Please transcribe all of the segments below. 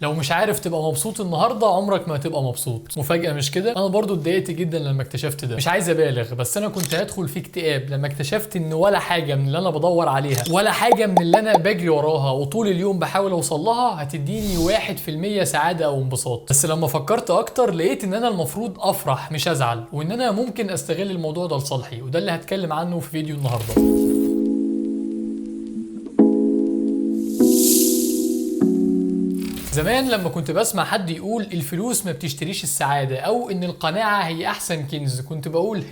لو مش عارف تبقى مبسوط النهارده عمرك ما هتبقى مبسوط. مفاجأة مش كده؟ انا برضو اتضايقت جدا لما اكتشفت ده. مش عايز ابالغ بس انا كنت هدخل في اكتئاب لما اكتشفت ان ولا حاجة من اللي انا بدور عليها ولا حاجة من اللي انا بجري وراها وطول اليوم بحاول اوصل لها هتديني 1% سعادة او انبساط. بس لما فكرت اكتر لقيت ان انا المفروض افرح مش ازعل، وان انا ممكن استغل الموضوع ده لصالحي، وده اللي هتكلم عنه في فيديو النهارده. زمان لما كنت بسمع حد يقول الفلوس ما بتشتريش السعادة او ان القناعة هي احسن كنز، كنت بقول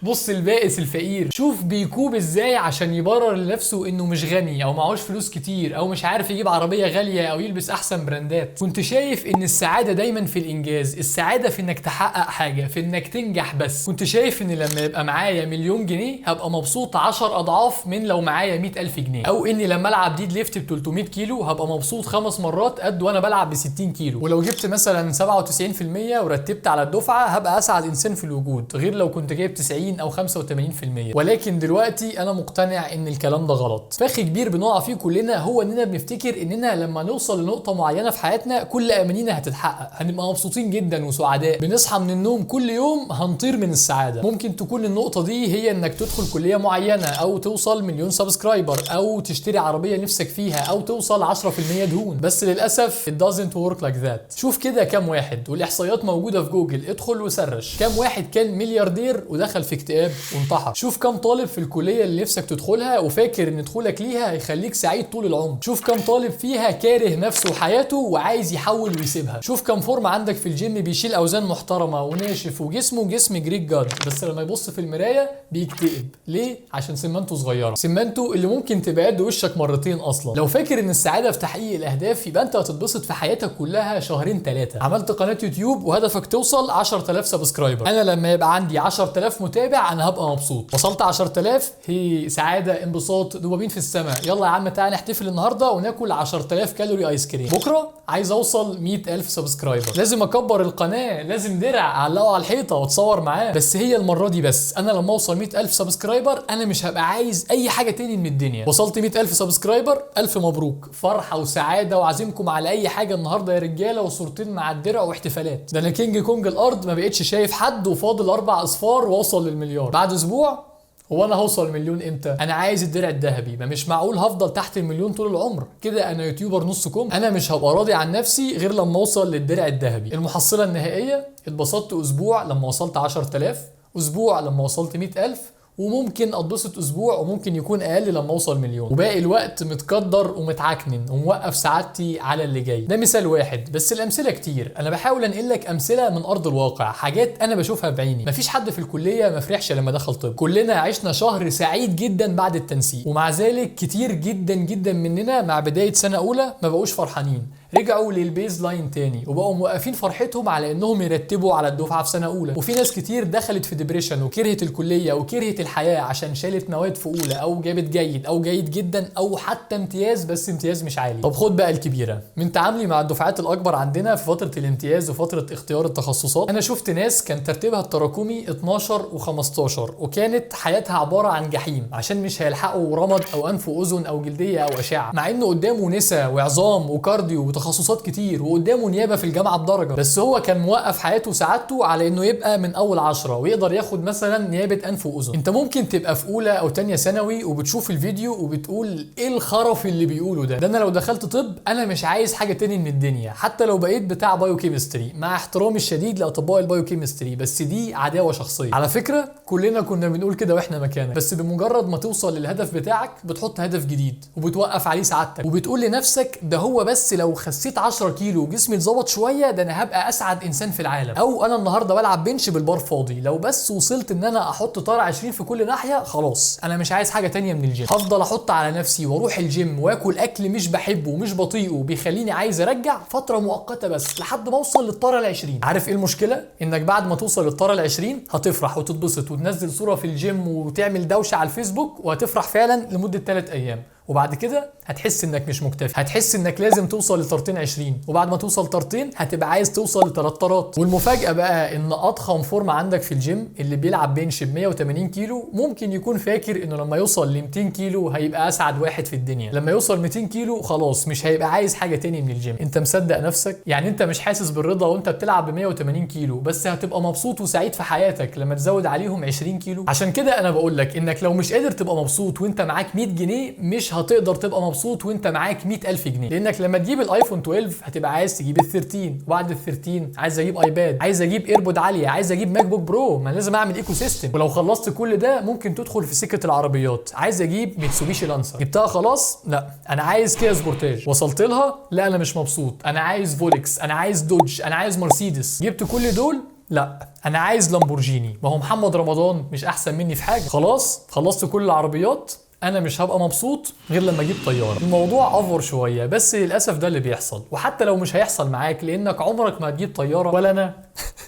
بص البائس الفقير شوف بيكوب ازاي عشان يبرر لنفسه انه مش غني او معهوش فلوس كتير او مش عارف يجيب عربية غالية او يلبس احسن براندات. كنت شايف ان السعادة دايما في الانجاز، السعادة في انك تحقق حاجة، في انك تنجح. بس كنت شايف ان لما يبقى معايا مليون جنيه هبقى مبسوط 10 اضعاف من لو معايا 100,000 جنيه، او اني لما العب ديد ليفت ب 300 كيلو هبقى مبسوط 5 مرات قد وانا بلعب ب 60 كيلو. ولو جبت مثلا 97% ورتبت على الدفعه هبقى اسعد انسان في الوجود، غير لو كنت جايب 90 او 85%. ولكن دلوقتي انا مقتنع ان الكلام ده غلط. فخ كبير بنقع فيه كلنا هو اننا بنفتكر اننا لما نوصل لنقطه معينه في حياتنا كل امانينا هتتحقق، هنبقى مبسوطين جدا وسعداء، بنصحى من النوم كل يوم هنطير من السعاده. ممكن تكون النقطه دي هي انك تدخل كليه معينه، او توصل مليون سبسكرايبر، او تشتري عربيه نفسك فيها، او توصل 10% دهون. بس للاسف it doesn't work like that. شوف كده كام واحد، والاحصائيات موجوده في جوجل، ادخل وسرش كام واحد كان ملياردير ودخل في اكتئاب وانتحر. شوف كام طالب في الكليه اللي نفسك تدخلها وفاكر ان دخولك ليها هيخليك سعيد طول العمر. شوف كام طالب فيها كاره نفسه وحياته وعايز يحول ويسيبها. شوف كام فورم عندك في الجيم بيشيل اوزان محترمه وناشف وجسمه جسم جريك جاد، بس لما يبص في المرايه بيكتئب. ليه؟ عشان سمنته صغيره، سمنته اللي ممكن تبقى قد وشك مرتين اصلا. لو فاكر ان السعاده في تحقيق الاهداف يبقى انت هتتبسط في حياتك كلها شهرين ثلاثه. عملت قناه يوتيوب وهدفك توصل 10,000 سبسكرايبر، انا لما يبقى عندي 10,000 متابع انا هبقى مبسوط. وصلت 10,000 هي سعاده، انبساط، دوبامين في السماء. يلا يا عم تعالى نحتفل النهارده وناكل 10,000 كالوري ايس كريم. بكره عايز اوصل 100,000 سبسكرايبر، لازم اكبر القناه، لازم درع اعلقه على الحيطه واتصور معاه. بس هي المره دي بس، انا لما اوصل 100,000 سبسكرايبر انا مش هبقى عايز اي حاجه تاني من الدنيا. وصلت 100,000 سبسكرايبر، الف مبروك، فرحه وسعاده، وعازمكم على اي حاجه النهارده يا رجاله، وصورتين مع الدرع واحتفالات. ده انا كينج كونج الارض، ما بقتش شايف حد، وفاضل 4 اصفار واوصل للمليار. بعد اسبوع هو انا هوصل المليون امتى؟ انا عايز الدرع الذهبي، ما مش معقول هفضل تحت المليون طول العمر كده. انا يوتيوبر نص كم، انا مش هبقى راضي عن نفسي غير لما اوصل للدرع الذهبي. المحصله النهائيه، اتبسطت اسبوع لما وصلت 10,000، اسبوع لما وصلت 100,000، وممكن اتبسط اسبوع وممكن يكون اقل لما اوصل مليون، وباقي الوقت متقدر ومتعكنن وموقف سعادتي على اللي جاي. ده مثال واحد بس الامثله كتير. انا بحاول انقل لك امثله من ارض الواقع، حاجات انا بشوفها بعيني. مفيش حد في الكليه ما فرحش لما دخل طب، كلنا عشنا شهر سعيد جدا بعد التنسيق، ومع ذلك كتير جدا جدا مننا مع بدايه سنه اولى ما بقوش فرحانين، رجعوا للبيز لاين تاني وبقوا موقفين فرحتهم على انهم يرتبوا على الدفعه في سنه اولى. وفي ناس كتير دخلت في ديبريشن وكرهت الكليه وكرهت الحياه عشان شالت مواد في اولى، او جابت جيد او جيد جدا او حتى امتياز بس امتياز مش عالي. طب خد بقى الكبيره، من تعاملي مع الدفعات الاكبر عندنا في فتره الامتياز وفتره اختيار التخصصات، انا شفت ناس كان ترتيبها التراكمي 12 و15 وكانت حياتها عباره عن جحيم عشان مش هيلحقوا رمد او انف واذن او جلديه او اشعه، مع انه قدامه نسا وعظام وكارديو تخصصات كتير، وقدامه نيابه في الجامعه بدرجه. بس هو كان موقف حياته وسعادته على انه يبقى من اول 10 ويقدر ياخد مثلا نيابه انف واذن. انت ممكن تبقى في اولى او تانية ثانوي وبتشوف الفيديو وبتقول ايه الخرف اللي بيقوله ده انا لو دخلت طب انا مش عايز حاجه تاني من الدنيا، حتى لو بقيت بتاع بايو كيمستري، مع احترامي الشديد لاطباء البايو كيمستري، بس دي عداوه شخصيه. على فكره كلنا كنا بنقول كده واحنا مكانك، بس بمجرد ما توصل للهدف بتاعك بتحط هدف جديد وبتوقف عليه سعادتك، وبتقول لنفسك ده هو بس لو خسيت 10 كيلو وجسمي اتظبط شويه ده انا هبقى اسعد انسان في العالم. او انا النهارده بلعب بنش بالبار فاضي، لو بس وصلت ان انا احط طار 20 في كل ناحيه خلاص انا مش عايز حاجه تانية من الجيم. هفضل احط على نفسي واروح الجيم واكل اكل مش بحبه ومش بطيئه بيخليني عايز ارجع فتره مؤقته بس لحد ما اوصل للطاره ال20. عارف ايه المشكله؟ انك بعد ما توصل للطاره ال20 هتفرح وتتبسط وتنزل صوره في الجيم وتعمل دوشه على الفيسبوك، وهتفرح فعلا لمده 3 ايام، وبعد كده هتحس انك مش مكتفي، هتحس انك لازم توصل لطارتين 20، وبعد ما توصل طارتين هتبقى عايز توصل لثلاث طارات. والمفاجاه بقى ان اضخم فورمه عندك في الجيم اللي بيلعب بنش ب 180 كيلو ممكن يكون فاكر انه لما يوصل ل 200 كيلو هيبقى اسعد واحد في الدنيا، لما يوصل 200 كيلو خلاص مش هيبقى عايز حاجه تاني من الجيم. انت مصدق نفسك؟ يعني انت مش حاسس بالرضا وانت بتلعب ب 180 كيلو، بس هتبقى مبسوط وسعيد في حياتك لما تزود عليهم 20 كيلو. عشان كده انا بقول لك انك لو مش قادر تبقى مبسوط وانت معاك 100 جنيه مش هتقدر تبقى مبسوط وانت معاك 100,000 جنيه، لانك لما تجيب الايفون 12 هتبقى عايز تجيب ال 13، وبعد ال 13 عايز اجيب ايباد، عايز اجيب ايربود عاليه، عايز اجيب ماك بوك برو، ما لازم اعمل ايكو سيستم. ولو خلصت كل ده ممكن تدخل في سكه العربيات، عايز اجيب ميتسوبيشي لانسر، جبتها خلاص؟ لا انا عايز كيا سبورتاج. وصلت لها؟ لا انا مش مبسوط، انا عايز فولكس، انا عايز دوج، انا عايز مرسيدس. جبت كل دول؟ لا انا عايز لامبورجيني. ما هو محمد رمضان مش احسن مني في حاجه؟ خلاص خلصت كل العربيات، انا مش هبقى مبسوط غير لما اجيب طياره. الموضوع افور شويه بس للاسف ده اللي بيحصل، وحتى لو مش هيحصل معاك لانك عمرك ما هتجيب طياره ولا انا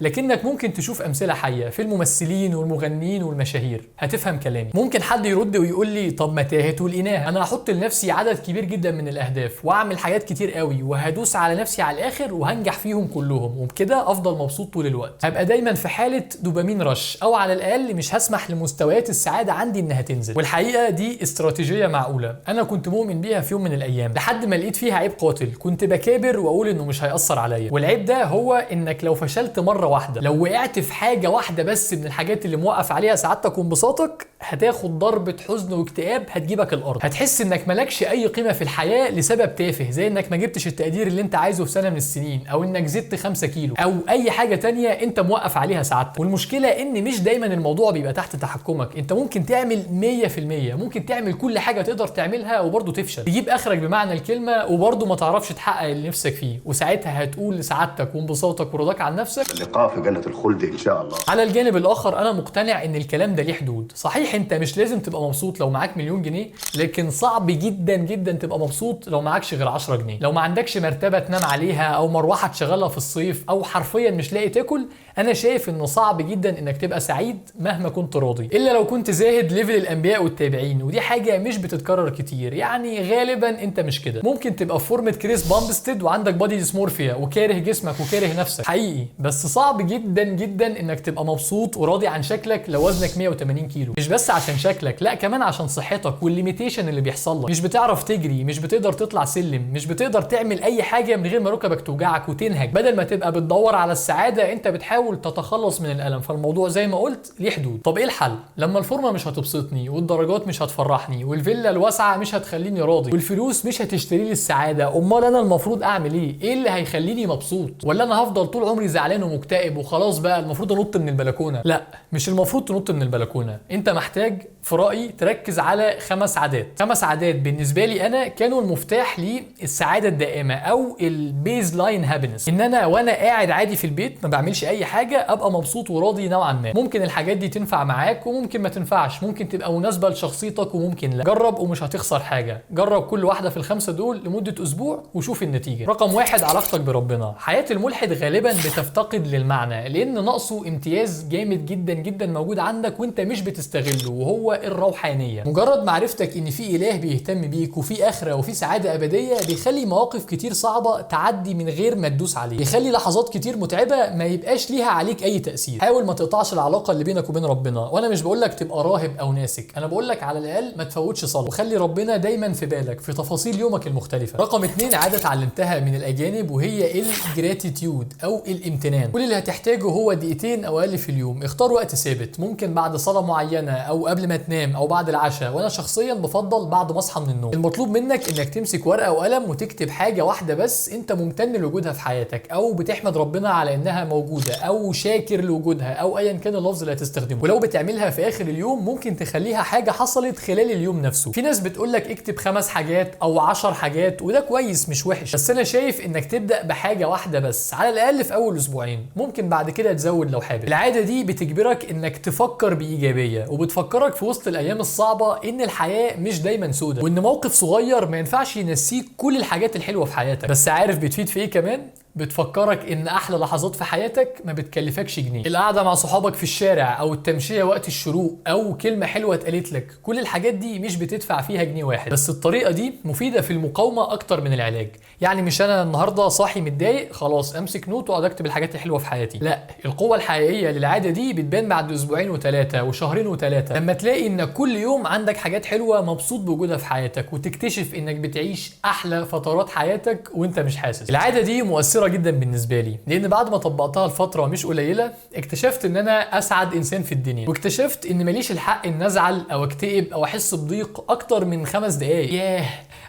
لكنك ممكن تشوف امثله حيه في الممثلين والمغنيين والمشاهير هتفهم كلامي. ممكن حد يرد ويقول لي طب ما تاهت والاناه، انا هحط لنفسي عدد كبير جدا من الاهداف واعمل حاجات كتير قوي وهدوس على نفسي على الاخر وهنجح فيهم كلهم، وبكده افضل مبسوط طول الوقت، هبقى دايما في حاله دوبامين رش، او على الاقل مش هسمح لمستويات السعاده عندي انها تنزل. والحقيقه دي استراتيجيه معقوله انا كنت مؤمن بيها في يوم من الايام، لحد ما لقيت فيها عيب قاتل كنت بكابر واقول انه مش هيأثر عليا. والعيب ده هو انك لو فشلت مره واحده، لو وقعت في حاجه واحده بس من الحاجات اللي موقف عليها سعادتك وانبساطك، هتاخد ضربه حزن واكتئاب هتجيبك الارض. هتحس انك مالكش اي قيمه في الحياه لسبب تافه، زي انك ما جبتش التقدير اللي انت عايزه في سنه من السنين، او انك زدت 5 كيلو، او اي حاجه تانية انت موقف عليها سعادتك. والمشكله ان مش دايما الموضوع بيبقى تحت تحكمك، انت ممكن تعمل 100%، ممكن تعمل كل حاجه تقدر تعملها وبرضه تفشل، تجيب اخرك بمعنى الكلمه وبرضه ما تعرفش تحقق اللي نفسك فيه، وساعتها هتقول لسعادتك وانبساطك ورضاك عن نفسك اللقاء في جنة الخلد إن شاء الله. على الجانب الآخر أنا مقتنع إن الكلام ده ليه حدود. صحيح أنت مش لازم تبقى مبسوط لو معاك مليون جنيه، لكن صعب جدا جدا تبقى مبسوط لو معاكش غير 10 جنيه، لو ما عندكش مرتبة تنام عليها أو مروحة تشغلها في الصيف أو حرفيا مش لاقي تاكل. أنا شايف إنه صعب جدا إنك تبقى سعيد مهما كنت راضي، إلا لو كنت زاهد ليفل الأنبياء والتابعين، ودي حاجة مش بتتكرر كتير، يعني غالبا أنت مش كده. ممكن تبقى في فورمة كريس بامبستد وعندك بادي ديسمورفيا وكاره جسمك وكاره نفسك حقيقي، بس صعب جدا جدا إنك تبقى مبسوط وراضي عن شكلك لو وزنك 180 كيلو. مش بس عشان شكلك، لا كمان عشان صحتك والليميتيشن اللي بيحصل لك. مش بتعرف تجري، مش بتقدر تطلع سلم، مش بتقدر تعمل اي حاجه من غير ما ركبك توجعك وتنهج. بدل ما تبقى بتدور على السعاده انت بتحاول تتخلص من الالم. فالموضوع زي ما قلت ليه حدود. طب ايه الحل لما الفورمه مش هتبسطني والدرجات مش هتفرحني والفيلا الواسعه مش هتخليني راضي والفلوس مش هتشتري لي السعاده؟ امال انا المفروض اعمل ايه؟ ايه اللي هيخليني مبسوط؟ ولا انا هفضل طول عمري زعلان ومكتئب وخلاص بقى المفروض انط من البلكونه؟ لا مش المفروض تنط من البلكونه. انت محتاج في رايي تركز على 5 عادات. 5 عادات بالنسبه لي انا كانوا المفتاح للسعاده الدائمه او البيز لاين هابينس، ان انا وانا قاعد عادي في البيت ما بعملش اي حاجه ابقى مبسوط وراضي نوعا ما. ممكن الحاجات دي تنفع معاك وممكن ما تنفعش، ممكن تبقى مناسبه لشخصيتك وممكن لا. جرب ومش هتخسر حاجه. جرب كل واحده في ال5 دول لمده اسبوع وشوف النتيجه. رقم 1 علاقتك بربنا. حياه الملحد غالبا بتفتقد للمعنى لان ناقصه امتياز جامد جدا جدا موجود عندك وانت مش بتستغله، وهو الروحانيه. مجرد معرفتك ان في اله بيهتم بيك وفي اخره وفي سعاده ابديه بيخلي مواقف كتير صعبه تعدي من غير ما تدوس عليه، بيخلي لحظات كتير متعبه ما يبقاش ليها عليك اي تاثير. حاول ما تقطعش العلاقه اللي بينك وبين ربنا، وانا مش بقول لك تبقى راهب او ناسك، انا بقول لك على الاقل ما تفوتش صلاه وخلي ربنا دايما في بالك في تفاصيل يومك المختلفه. رقم 2 عاده اتعلمتها من الاجانب وهي الجراتيتيود او الامتنان. كل اللي هتحتاجه هو دقيقتين او اقل في اليوم. اختار وقت ثابت، ممكن بعد صلاه معينه او قبل ما تنام او بعد العشاء، وانا شخصيا بفضل بعد ما اصحى من النوم. المطلوب منك انك تمسك ورقه وقلم وتكتب حاجه واحده بس انت ممتن لوجودها في حياتك، او بتحمد ربنا على انها موجوده، او شاكر لوجودها، او ايا كان اللفظ اللي هتستخدمه. ولو بتعملها في اخر اليوم ممكن تخليها حاجه حصلت خلال اليوم نفسه. في ناس بتقول لك اكتب 5 حاجات او 10 حاجات، وده كويس مش وحش، بس انا شايف انك تبدا بحاجه واحده بس على الاقل في اول اسبوعين، ممكن بعد كده تزود لو حابب. العاده دي بتجبرك انك تفكر بايجابيه، وبتفكرك في وسط الايام الصعبه ان الحياه مش دايما سودة، وان موقف صغير ما ينفعش ينسيك كل الحاجات الحلوه في حياتك. بس عارف بتفيد في ايه كمان؟ بتفكرك ان احلى لحظات في حياتك ما بتكلفكش جنيه. القعده مع صحابك في الشارع، او التمشيه وقت الشروق، او كلمه حلوه اتقالت لك، كل الحاجات دي مش بتدفع فيها جنيه واحد. بس الطريقه دي مفيده في المقاومه اكتر من العلاج. يعني مش انا النهارده صاحي متضايق خلاص امسك نوت واقعد اكتب الحاجات الحلوه في حياتي، لا، القوه الحقيقيه للعاده دي بتبان بعد اسبوعين وثلاثه وشهرين وثلاثه، لما تلاقي انك كل يوم عندك حاجات حلوه مبسوط بوجودها في حياتك، وتكتشف انك بتعيش احلى فترات حياتك وانت مش حاسس. العاده دي مؤثره جدا بالنسبه لي، لان بعد ما طبقتها لفتره مش قليله اكتشفت ان انا اسعد انسان في الدنيا، واكتشفت ان ماليش الحق ان ازعل او اكتئب او احس بضيق اكتر من 5 دقايق. ياه،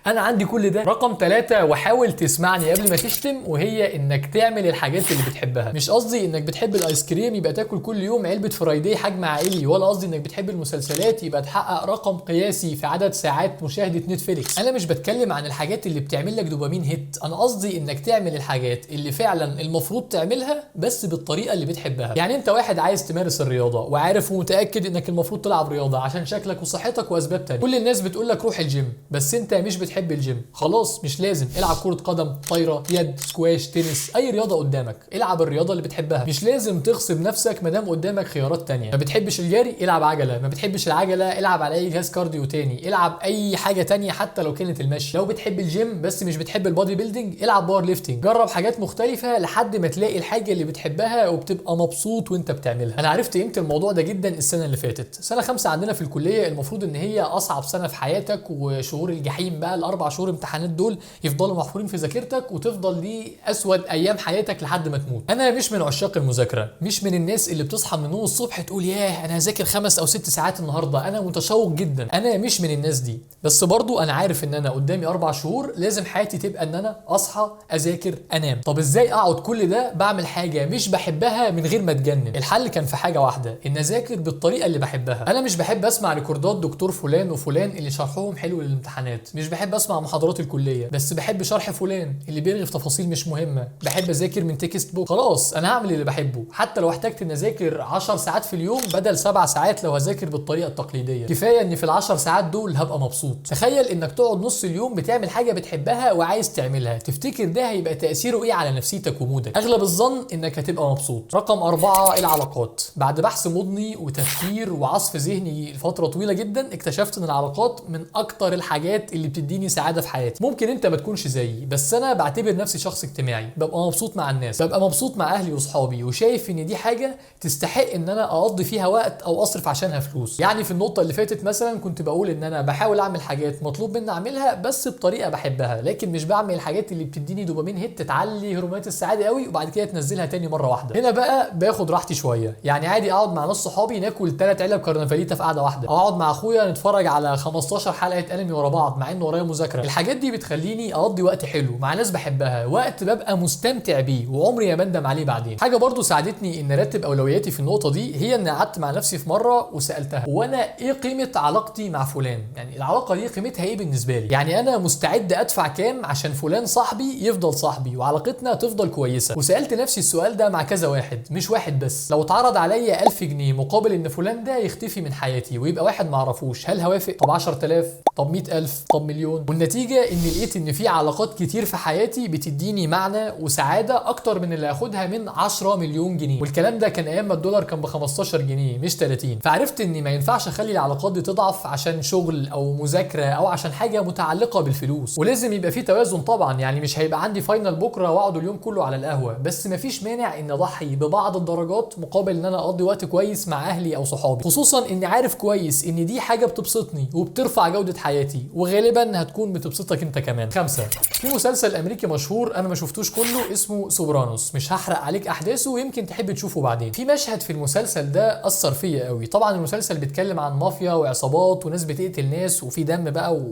انا عندي كل ده. رقم 3، وحاول تسمعني قبل ما تشتم، وهي انك تعمل الحاجات اللي بتحبها. مش قصدي انك بتحب الايس كريم يبقى تاكل كل يوم علبه فرايدي حجم عائلي، ولا قصدي انك بتحب المسلسلات يبقى تحقق رقم قياسي في عدد ساعات مشاهده نتفليكس. انا مش بتكلم عن الحاجات اللي بتعمل لك دوبامين هيت، انا قصدي انك تعمل الحاجات اللي فعلا المفروض تعملها بس بالطريقه اللي بتحبها. يعني انت واحد عايز تمارس الرياضه، وعارف ومتاكد انك المفروض تلعب رياضه عشان شكلك وصحتك واسباب تانية. كل الناس بتقول لك روح الجيم، بس انت مش بتحب الجيم، خلاص مش لازم. العب كره قدم، طايره، يد، سكواش، تنس، اي رياضه قدامك، العب الرياضه اللي بتحبها. مش لازم تغصب نفسك ما دام قدامك خيارات تانية. ما بتحبش الجري، العب عجله. ما بتحبش العجله، العب على اي جهاز كارديو تاني. العب اي حاجه تانية حتى لو كانت المشي. لو بتحب الجيم بس مش بتحب البادي بيلدينج، العب باور ليفتنج. جرب حاجات مختلفه لحد ما تلاقي الحاجه اللي بتحبها وبتبقى مبسوط وانت بتعملها. انا عرفت قيمه الموضوع ده جدا السنه اللي فاتت. سنه 5 عندنا في الكليه المفروض ان هي اصعب سنه في حياتك، وشهور الجحيم بقى، ال4 شهور امتحانات دول يفضلوا محفورين في ذاكرتك، وتفضل دي اسود ايام حياتك لحد ما تموت. انا مش من عشاق المذاكره، مش من الناس اللي بتصحى من النوم الصبح تقول ياه انا هذاكر 5 أو 6 ساعات النهارده، انا متشوق جدا. انا مش من الناس دي، بس برضو انا عارف ان انا قدامي 4 شهور لازم حياتي تبقى ان انا اصحى اذاكر انام. طب ازاي اقعد كل ده بعمل حاجه مش بحبها من غير ما اتجنن؟ الحل كان في حاجه واحده، ان اذاكر بالطريقه اللي بحبها. انا مش بحب اسمع ريكوردات دكتور فلان وفلان اللي شرحهم حلو للامتحانات، مش بحب اسمع محاضرات الكليه، بس بحب شرح فلان اللي بيرغي في تفاصيل مش مهمه. بحب اذاكر من تكست بوك. خلاص انا هعمل اللي بحبه، حتى لو احتجت ان اذاكر 10 ساعات في اليوم بدل 7 ساعات لو هذاكر بالطريقه التقليديه. كفايه ان في ال10 ساعات دول هبقى مبسوط. تخيل انك تقعد نص اليوم بتعمل حاجه بتحبها وعايز تعملها، تفتكر ده هيبقى تاثيره ايه على نفسيتك ومودك؟ اغلب الظن انك هتبقى مبسوط. رقم 4، العلاقات. بعد بحث مضني وتفكير وعصف ذهني لفتره طويله جدا اكتشفت ان العلاقات من اكتر الحاجات اللي بتديني سعاده في حياتي. ممكن انت ما تكونش زيي، بس انا بعتبر نفسي شخص اجتماعي، ببقى مبسوط مع الناس، ببقى مبسوط مع اهلي واصحابي، وشايف ان دي حاجه تستحق ان انا اقضي فيها وقت او اصرف عشانها فلوس. يعني في النقطه اللي فاتت مثلا كنت بقول ان انا بحاول اعمل حاجات مطلوب مني اعملها بس بطريقه بحبها، لكن مش بعمل الحاجات اللي بتديني دوبامين هيت تعلي هرمونات السعاده قوي وبعد كده تنزلها تاني مره واحده. هنا بقى باخد راحتي شويه، يعني عادي اقعد مع ناس صحابي ناكل 3 علب كارنفاليتا في قعده واحده، او اقعد مع اخويا نتفرج على 15 حلقه انمي ورا بعض مع ان ورايا مذاكره. الحاجات دي بتخليني اقضي وقت حلو مع ناس بحبها، وقت ببقى مستمتع بيه وعمري ما بندم عليه بعدين. حاجه برضو ساعدتني ان ارتب اولوياتي في النقطه دي هي ان قعدت مع نفسي في مره وسالتها هو انا ايه قيمه علاقتي مع فلان؟ يعني العلاقه دي قيمتها ايه بالنسبه لي؟ يعني انا مستعد ادفع كام عشان فلان صاحبي يفضل صاحبي وعلاقتنا تفضل كويسه؟ وسالت نفسي السؤال ده مع كذا واحد، مش واحد بس. لو اتعرض عليا 1000 جنيه مقابل ان فلان ده يختفي من حياتي ويبقى واحد ما اعرفوش، هل هوافق؟ طب 10000؟ طب 100000؟ طب مليون؟ والنتيجه ان لقيت ان في علاقات كتير في حياتي بتديني معنى وسعاده اكتر من اللي هاخدها من 10 مليون جنيه. والكلام ده كان ايام ما الدولار كان ب 15 جنيه مش 30. فعرفت اني ما ينفعش اخلي العلاقات دي تضعف عشان شغل او مذاكره او عشان حاجه متعلقه بالفلوس، ولازم يبقى في توازن طبعا. يعني مش هيبقى عندي فاينل بكره واقعد اليوم كله على القهوه، بس مفيش مانع ان اضحي ببعض الدرجات مقابل ان انا اقضي وقت كويس مع اهلي او صحابي، خصوصا اني عارف كويس ان دي حاجه بتبسطني وبترفع جوده حياتي، وغالبا هتكون بتبسطك انت كمان. 5، في مسلسل امريكي مشهور انا ما شفتوش كله اسمه سوبرانوس، مش هحرق عليك احداثه ويمكن تحب تشوفه بعدين. في مشهد في المسلسل ده اثر فيا قوي. طبعا المسلسل بيتكلم عن مافيا وعصابات وناس بتقتل ناس وفي دم بقى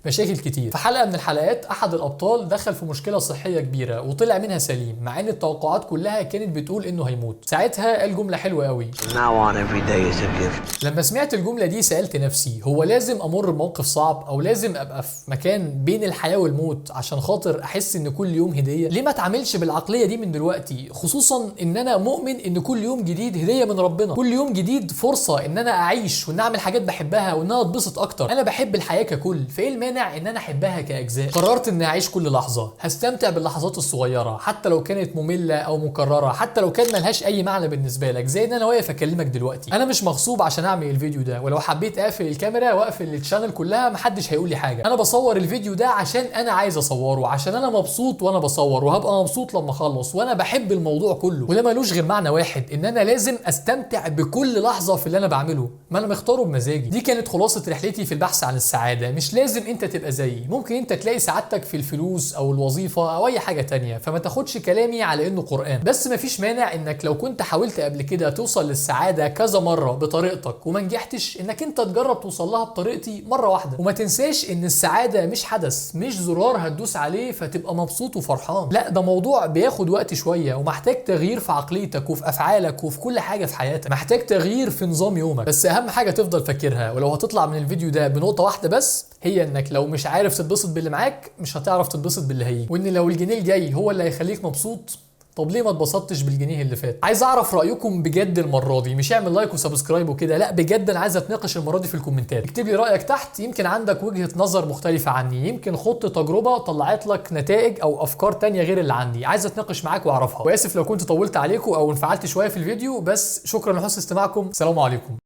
مشاكل كتير. في حلقه من الحلقات احد الابطال دخل في مشكله صحيه كبيره وطلع منها سليم، مع ان التوقعات كلها كانت بتقول انه هيموت. ساعتها قال جمله حلوه قوي، لما سمعت الجمله دي سالت نفسي هو لازم امر بموقف صعب او لازم ابقى في مكان بين الحياه والموت عشان خاطر احس ان كل يوم هديه؟ ليه ما اتعاملش بالعقليه دي من دلوقتي؟ خصوصا ان انا مؤمن ان كل يوم جديد هديه من ربنا، كل يوم جديد فرصه ان انا اعيش وان اعمل حاجات بحبها وان انا اتبسط اكتر. انا بحب الحياه ككل، فايه مانع ان انا احبها كاجزاء. قررت اني اعيش كل لحظه، هستمتع باللحظات الصغيره حتى لو كانت ممله او مكرره، حتى لو كان ملهاش اي معنى بالنسبه لك، زي ان انا واقف اكلمك دلوقتي. انا مش مغصوب عشان اعمل الفيديو ده، ولو حبيت اقفل الكاميرا واقفل الشانل كلها محدش هيقول لي حاجه. انا بصور الفيديو ده عشان انا عايز اصوره، عشان انا مبسوط وانا بصور، وهبقى مبسوط لما اخلص، وانا بحب الموضوع كله، وده ملوش غير معنى واحد، ان انا لازم استمتع بكل لحظه في اللي انا بعمله، ما انا مختاره بمزاجي. دي كانت خلاصه رحلتي في البحث عن السعاده. مش لازم انت تبقى زيي، ممكن انت تلاقي سعادتك في الفلوس او الوظيفه او اي حاجه تانية، فما تاخدش كلامي على انه قران. بس مفيش مانع انك لو كنت حاولت قبل كده توصل للسعاده كذا مره بطريقتك وما نجحتش، انك انت تجرب توصل لها بطريقتي مره واحده. وما تنساش ان السعاده مش حدث، مش زرار هتدوس عليه فتبقى مبسوط وفرحان، لا ده موضوع بياخد وقت شويه، ومحتاج تغيير في عقليتك وفي افعالك وفي كل حاجه في حياتك، محتاج تغيير في نظام يومك. بس اهم حاجه تفضل فاكرها، ولو هتطلع من الفيديو ده بنقطه واحده بس، هي انك لو مش عارف تتبسط باللي معاك مش هتعرف تتبسط باللي هيجي، وان لو الجنيه الجاي هو اللي هيخليك مبسوط، طب ليه ما اتبسطتش بالجنيه اللي فات؟ عايز اعرف رايكم بجد المره دي، مش اعمل لايك وسبسكرايب وكده، لا بجد انا عايز اتناقش المره دي في الكومنتات. اكتب لي رايك تحت، يمكن عندك وجهه نظر مختلفه عني، يمكن خدت تجربه طلعت لك نتائج او افكار تانية غير اللي عندي، عايز اتناقش معاك واعرفها. واسف لو كنت طولت عليكم او انفعلت شويه في الفيديو، بس شكرا لحسن استماعكم، سلام عليكم.